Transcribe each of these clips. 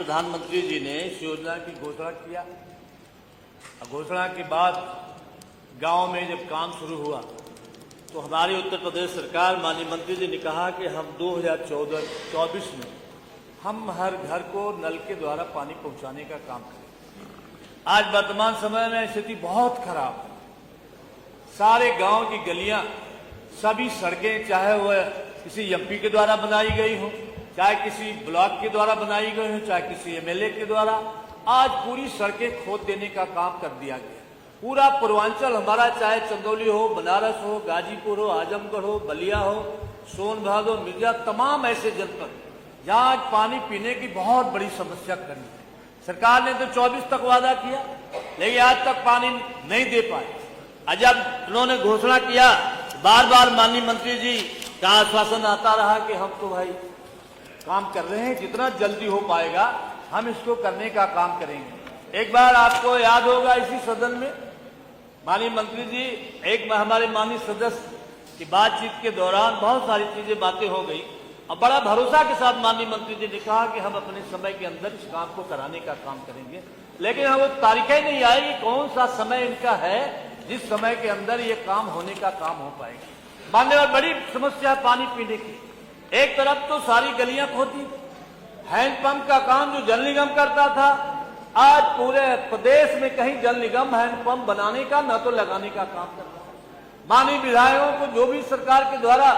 प्रधानमंत्री जी ने इस योजना की घोषणा किया। घोषणा के बाद गांव में जब काम शुरू हुआ तो हमारी उत्तर प्रदेश सरकार, माननीय मंत्री जी ने कहा कि हम 2024 में हम हर घर को नल के द्वारा पानी पहुंचाने का काम करें। आज वर्तमान समय में स्थिति बहुत खराब है। सारे गांव की गलियां, सभी सड़कें, चाहे वह किसी एमपी के द्वारा बनाई गई हो, चाहे किसी ब्लॉक के द्वारा बनाई गई हो, चाहे किसी एमएलए के द्वारा, आज पूरी सड़कें खोद देने का काम कर दिया गया। पूरा पूर्वांचल हमारा, चाहे चंदौली हो, बनारस हो, गाजीपुर हो, आजमगढ़ हो, बलिया हो, सोनभद्र हो, मिर्जा, तमाम ऐसे जनपद जहां आज पानी पीने की बहुत बड़ी समस्या खड़ी है। सरकार ने तो 24 तक वादा किया, लेकिन आज तक पानी नहीं दे पाए। आज जब उन्होंने घोषणा किया, बार बार माननीय मंत्री जी का आश्वासन आता रहा कि हम तो भाई काम कर रहे हैं, जितना जल्दी हो पाएगा हम इसको करने का काम करेंगे। एक बार आपको याद होगा, इसी सदन में माननीय मंत्री जी, एक हमारे माननीय सदस्य की बातचीत के दौरान बहुत सारी चीजें, बातें हो गई और बड़ा भरोसा के साथ माननीय मंत्री जी ने कहा कि हम अपने समय के अंदर इस काम को कराने का काम करेंगे। लेकिन वो तारीखें नहीं आई कि कौन सा समय इनका है जिस समय के अंदर ये काम होने का काम हो पाएगा। मान्यवर, बड़ी समस्या है पानी पीने की। एक तरफ तो सारी गलियां खोदी, हैंडपंप का काम जो जल निगम करता था, आज पूरे प्रदेश में कहीं जल निगम हैंडपंप बनाने का न तो लगाने का काम कर रहा है। माननीय विधायकों को जो भी सरकार के द्वारा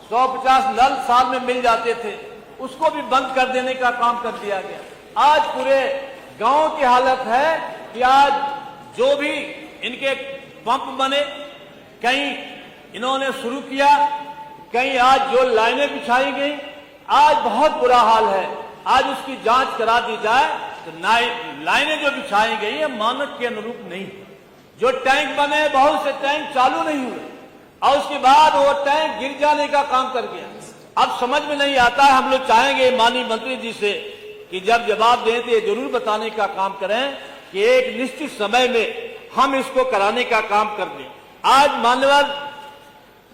150 नल साल में मिल जाते थे, उसको भी बंद कर देने का काम कर दिया गया। आज पूरे गांव की हालत है कि आज जो भी इनके पंप बने, कहीं इन्होंने शुरू किया, कहीं आज जो लाइनें बिछाई गई, आज बहुत बुरा हाल है। आज उसकी जांच करा दी जाए तो लाइनें जो बिछाई गई है मानक के अनुरूप नहीं। जो टैंक बने, बहुत से टैंक चालू नहीं हुए और उसके बाद वो टैंक गिर जाने का काम कर गया। अब समझ में नहीं आता है। हम लोग चाहेंगे माननीय मंत्री जी से कि जब जवाब दें तो ये जरूर बताने का काम करें कि एक निश्चित समय में हम इसको कराने का काम कर दें। आज मान्यवर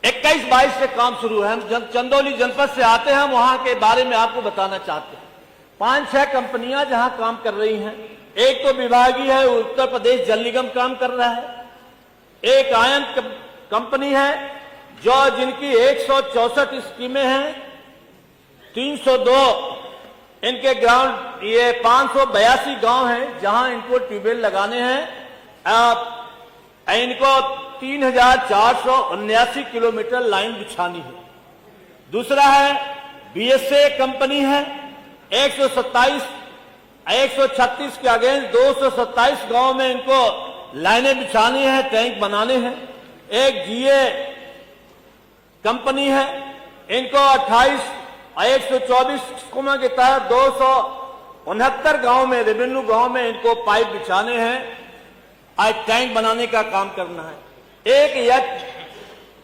21-22 से काम शुरू है। हम चंदौली जनपद से आते हैं, वहां के बारे में आपको बताना चाहते हैं। 5-6 कंपनियां जहां काम कर रही हैं। एक तो विभागीय है, उत्तर प्रदेश जल निगम काम कर रहा है। एक आयन कंपनी है जो जिनकी 164 स्कीमें हैं, 302 इनके ग्राउंड, ये 582 गांव हैं जहां इनको ट्यूबवेल लगाने हैं। इनको 3479 किलोमीटर लाइन बिछानी है। दूसरा है बीएसए कंपनी है, 136 के अगेंस्ट 227 गांव में इनको लाइनें बिछानी है, टैंक बनाने हैं। एक जीए कंपनी है, इनको 124 स्कीमों के तहत 269 गांव में, रेवेन्यू गांव में इनको पाइप बिछाने हैं, आज टैंक बनाने का काम करना है। एक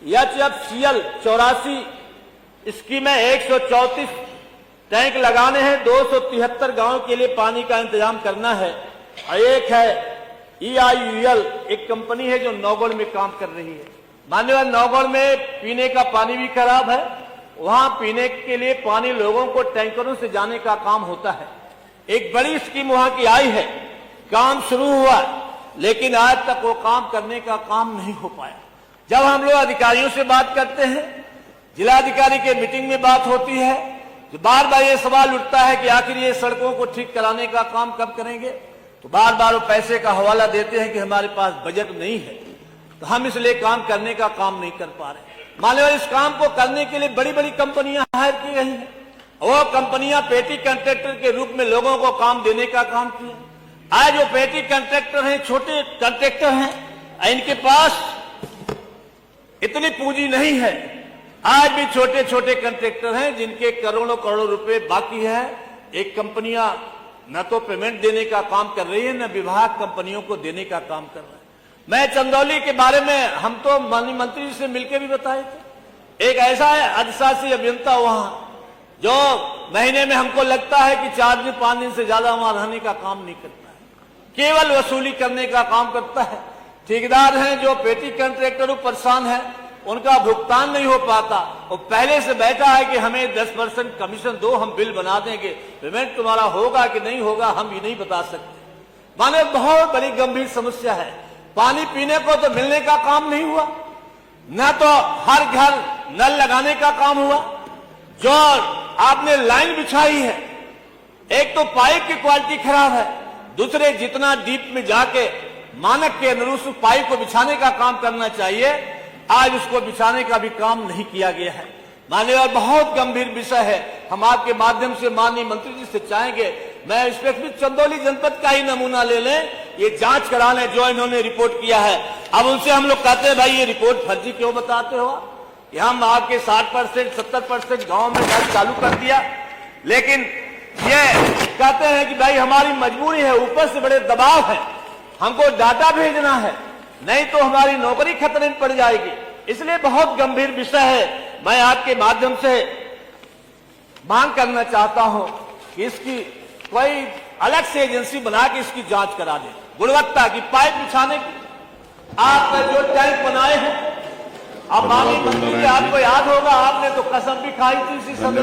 HFCL 84 स्कीम में 134 टैंक लगाने हैं, 273 गांव के लिए पानी का इंतजाम करना है। और एक है EIUL, एक कंपनी है जो नौगढ़ में काम कर रही है। मान्यवर, नौगढ़ में पीने का पानी भी खराब है। वहां पीने के लिए पानी लोगों को टैंकरों से जाने का काम होता है। एक बड़ी स्कीम वहां की आई है, काम शुरू हुआ, लेकिन आज तक वो काम करने का काम नहीं हो पाया। जब हम लोग अधिकारियों से बात करते हैं, जिलाधिकारी के मीटिंग में बात होती है, तो बार बार ये सवाल उठता है कि आखिर ये सड़कों को ठीक कराने का काम कब करेंगे। तो बार बार वो पैसे का हवाला देते हैं कि हमारे पास बजट नहीं है, तो हम इसलिए काम करने का काम नहीं कर पा रहे। मान्यवर, इस काम को करने के लिए बड़ी बड़ी कंपनियां हायर की गई हैं। वो कंपनियां पेटी कॉन्ट्रैक्टर के रूप में लोगों को काम देने का काम किए। आज जो पेटी कॉन्ट्रैक्टर हैं, छोटे कॉन्ट्रैक्टर हैं, इनके पास इतनी पूंजी नहीं है। आज भी छोटे छोटे कॉन्ट्रैक्टर हैं जिनके करोड़ों करोड़ों रुपए बाकी है। एक कंपनियां न तो पेमेंट देने का काम कर रही है, न विभाग कंपनियों को देने का काम कर रहा है। मैं चंदौली के बारे में हम तो माननीय मंत्री जी से मिलकर भी बताए थे। एक ऐसा है अधिशासी अभियंता वहां, जो महीने में हमको लगता है कि 4 दिन 5 दिन से ज्यादा वहां रहने का काम नहीं करता है, केवल वसूली करने का काम करता है। ठेकेदार हैं जो पेटी कॉन्ट्रैक्टर परेशान है, उनका भुगतान नहीं हो पाता, वो पहले से बैठा है कि हमें 10% कमीशन दो, हम बिल बना देंगे, पेमेंट तुम्हारा होगा कि नहीं होगा हम ये नहीं बता सकते। माने बहुत बड़ी गंभीर समस्या है। पानी पीने को तो मिलने का काम नहीं हुआ, न तो हर घर नल लगाने का काम हुआ। जो आपने लाइन बिछाई है, एक तो पाइप की क्वालिटी खराब है, दूसरे जितना डीप में जाके मानक के अनुरूप पाइप को बिछाने का काम करना चाहिए, आज उसको बिछाने का भी काम नहीं किया गया है। माननीय और बहुत गंभीर विषय है। हम आपके माध्यम से माननीय मंत्री जी से चाहेंगे, मैं स्पेसिफिक चंदौली जनपद का ही नमूना ले लें, ये जांच करा लें जो इन्होंने रिपोर्ट किया है। अब उनसे हम लोग कहते हैं भाई ये रिपोर्ट फर्जी क्यों बताते हो, हम आपके 60% 70% गांव में नल चालू कर दिया, लेकिन ये कहते हैं कि भाई हमारी मजबूरी है, ऊपर से बड़े दबाव है, हमको डाटा भेजना है, नहीं तो हमारी नौकरी खतरे में पड़ जाएगी। इसलिए बहुत गंभीर विषय है। मैं आपके माध्यम से मांग करना चाहता हूं कि इसकी कोई अलग से एजेंसी बना के इसकी जांच करा दे, गुणवत्ता की, पाइप बिछाने की। आपने जो टैंक बनाए हैं, अब माननीय मंत्री जी आपको याद होगा, आपने तो कसम भी खाई थी इसी समय।